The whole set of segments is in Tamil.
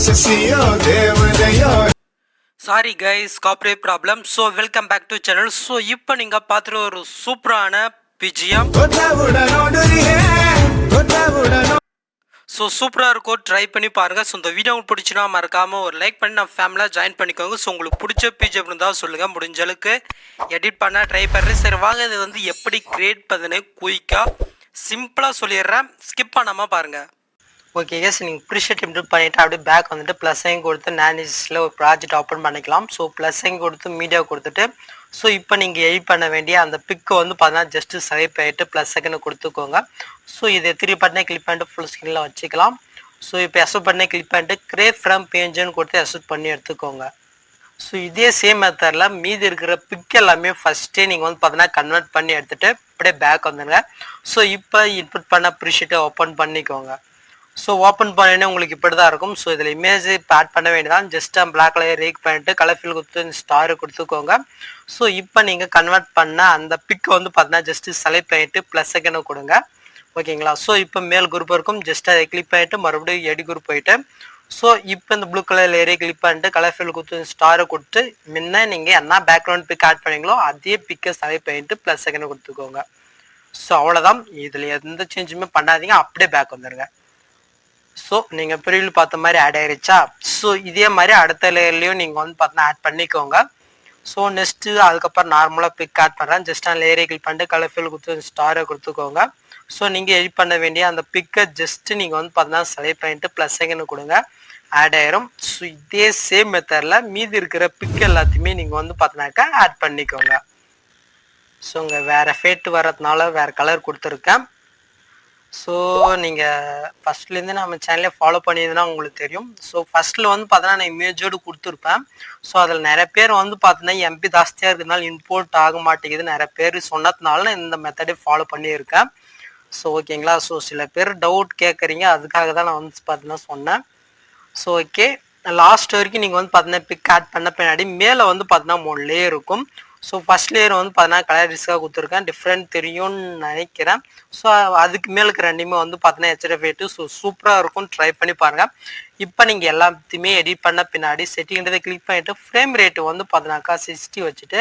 Rachasiyo, Thevathaiyo. Sorry guys, copyright problem. So welcome back to channel. So இப்போ நீங்க பார்த்துட்டு ஒரு சூப்பரான பிஜிஎம். ஸோ சூப்பராக இருக்கும், ட்ரை பண்ணி பாருங்கள். ஸோ இந்த வீடியோ உங்களுக்கு பிடிச்சினா மறக்காமல் ஒரு லைக் பண்ணி நம்ம ஃபேமிலியாக ஜாயின் பண்ணிக்கோங்க. ஸோ உங்களுக்கு பிடிச்ச பிஜிஎம் இருந்தால் சொல்லுங்கள், முடிஞ்ச அளவுக்கு எடிட் பண்ண ட்ரை பண்ணுறேன். சரி வாங்க, இது வந்து எப்படி கிரியேட் பண்ணுன்னு குயிக்காக சிம்பிளாக சொல்லிடுறேன், ஸ்கிப் பண்ணாமல் பாருங்கள். ஓகே எஸ், நீங்கள் ப்ரீஷெட் இம்ப்ரூவ் பண்ணிவிட்டு அப்படியே பேக் வந்துட்டு ப்ளஸ்ஸையும் கொடுத்து நானிஸில் ஒரு ப்ராஜெக்ட் ஓப்பன் பண்ணிக்கலாம். ஸோ ப்ளஸ்ஸையும் கொடுத்து மீடியா கொடுத்துட்டு ஸோ இப்போ நீங்கள் எடிட் பண்ண வேண்டிய அந்த பிக்கை வந்து பார்த்தீங்கன்னா ஜஸ்ட்டு செலக்ட் பண்ணிட்டு ப்ளஸ் செகண்ட் கொடுத்துக்கோங்க. ஸோ இதை 3 பட்டனை கிளிக் பண்ணிட்டு ஃபுல் ஸ்க்ரீனில் வச்சுக்கலாம். ஸோ இப்போ எஸ்ட் பட்டனை கிளிக் பண்ணிட்டு கிரியேட் ஃப்ரம் பேஜ்னு கொடுத்து எஸ்ட் பண்ணி எடுத்துக்கோங்க. ஸோ இதே சேம் மெத்தடில் மீதி இருக்கிற பிக் எல்லாமே ஃபஸ்ட்டே நீங்கள் வந்து பார்த்தீங்கன்னா கன்வெர்ட் பண்ணி எடுத்துகிட்டு அப்படியே பேக் வந்துடுங்க. ஸோ இப்போ இன்புட் பண்ண ப்ரீஷெட்டை ஓப்பன் பண்ணிக்கோங்க. ஸோ ஓப்பன் பண்ணினே உங்களுக்கு இப்படி தான் இருக்கும். ஸோ இதில் இமேஜ் ஆட் பண்ண வேண்டியதான், ஜஸ்ட் பிளாக் கலர் ரேக் பண்ணிட்டு கலர் ஃபில் கொடுத்து ஸ்டார் கொடுத்துக்கோங்க. ஸோ இப்போ நீங்கள் கன்வெர்ட் பண்ண அந்த பிக்கை வந்து பார்த்தீங்கன்னா ஜஸ்ட்டு செலக்ட் பண்ணிட்டு ப்ளஸ் செகண்ட் கொடுங்க. ஓகேங்களா? ஸோ இப்போ மேல் குரூப் இருக்கும், ஜஸ்ட் அதை கிளிக் பண்ணிட்டு மறுபடியும் எடி குரூப் போயிட்டு ஸோ இப்போ இந்த ப்ளூ கலர் லேயரை கிளிக் பண்ணிட்டு கலர் ஃபில் கொடுத்து ஸ்டாரை கொடுத்து முன்ன நீங்கள் என்ன பேக்ரவுண்ட் பிக் ஆட் பண்ணீங்களோ அதே பிக்கை செலக்ட் பண்ணிட்டு ப்ளஸ் செகண்ட் கொடுத்துக்கோங்க. ஸோ அவ்வளோதான், இதில் எந்த சேஞ்சுமே பண்ணாதீங்க, அப்படியே பேக் வந்துடுங்க. ஸோ நீங்கள் ப்ரீவியூ பார்த்த மாதிரி ஆட் ஆகிருச்சா? ஸோ இதே மாதிரி அடுத்த லேயர்லையும் நீங்கள் வந்து பார்த்தீங்கன்னா ஆட் பண்ணிக்கோங்க. ஸோ நெக்ஸ்ட்டு அதுக்கப்புறம் நார்மலாக பிக் ஆட் பண்ணுறேன், ஜஸ்ட் அந்த லேயரை கிளிக் பண்ணிட்டு கலர் ஃபில் கொடுத்து ஸ்டாரை கொடுத்துக்கோங்க. ஸோ நீங்கள் எடிட் பண்ண வேண்டிய அந்த பிக்கை ஜஸ்ட்டு நீங்கள் வந்து பார்த்தீங்கன்னா செலக்ட் பண்ணிட்டு ப்ளஸ் செகண்ட் கொடுங்க, ஆட் ஆயிரும். ஸோ இதே சேம் மெத்தடில் மீதி இருக்கிற பிக் எல்லாத்தையுமே நீங்கள் வந்து பார்த்தீங்கன்னாக்கா ஆட் பண்ணிக்கோங்க. ஸோ இங்கே வேறு எஃபெக்ட் வர்றதுனால வேறு கலர் கொடுத்துருக்கேன். ஸோ நீங்கள் ஃபஸ்ட்லேருந்து நம்ம சேனலே ஃபாலோ பண்ணியிருந்தா உங்களுக்கு தெரியும். ஸோ ஃபஸ்ட்டில் வந்து பார்த்தீங்கன்னா நான் இமேஜோடு கொடுத்துருப்பேன். ஸோ அதில் நிறைய பேர் வந்து பார்த்தீங்கன்னா எம்பி ஜாஸ்தியாக இருக்கிறதுனால இம்போர்ட் ஆக மாட்டேங்குது நிறைய பேர் சொன்னதுனால நான் இந்த மெத்தடே ஃபாலோ பண்ணியிருக்கேன். ஸோ ஓகேங்களா? ஸோ சில பேர் டவுட் கேட்குறீங்க, அதுக்காக தான் நான் வந்து பார்த்தீங்கன்னா சொன்னேன். ஸோ ஓகே, லாஸ்ட் வரைக்கும் நீங்கள் வந்து பார்த்தீங்கன்னா பிக் ஆட் பண்ண பின்னாடி மேலே வந்து பார்த்தீங்கன்னா 3 லேயர் இருக்கும். ஸோ ஃபஸ்ட் லேயர் வந்து பார்த்தீங்கன்னா கலர் ரிஸ்க்காக கொடுத்துருக்கேன், டிஃப்ரெண்ட் தெரியும்னு நினைக்கிறேன். ஸோ அதுக்கு மேலே இருக்கிற ரெண்டுமே வந்து பார்த்தீங்கன்னா ஹெச்டிஎஃப் ஸோ சூப்பராக இருக்கும், ட்ரை பண்ணி பாருங்கள். இப்போ நீங்கள் எல்லாத்தையுமே எடிட் பண்ண பின்னாடி செட்டிங்கிறதை கிளிக் பண்ணிவிட்டு ஃப்ரேம் ரேட்டு வந்து பார்த்தீங்கன்னாக்கா 60 வச்சுட்டு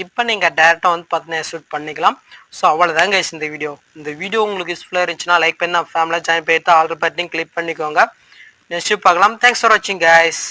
இப்போ நீங்கள் டேரெக்டாக வந்து பார்த்தீங்கன்னா ஷூட் பண்ணிக்கலாம். ஸோ அவ்வளோதாங்க இந்த வீடியோ உங்களுக்கு யூஸ்ஃபுல்லாக இருந்துச்சுன்னா லைக் பண்ணி நான் ஃபேமிலியாக ஜாயின் பண்ணிட்டு ஆல்ரெடி பட்டனையும் கிளிக் பண்ணிக்கோங்க. நெக்ஸ்ட் பார்க்கலாம். தேங்க்ஸ் ஃபார் வாட்சிங் கைஸ்.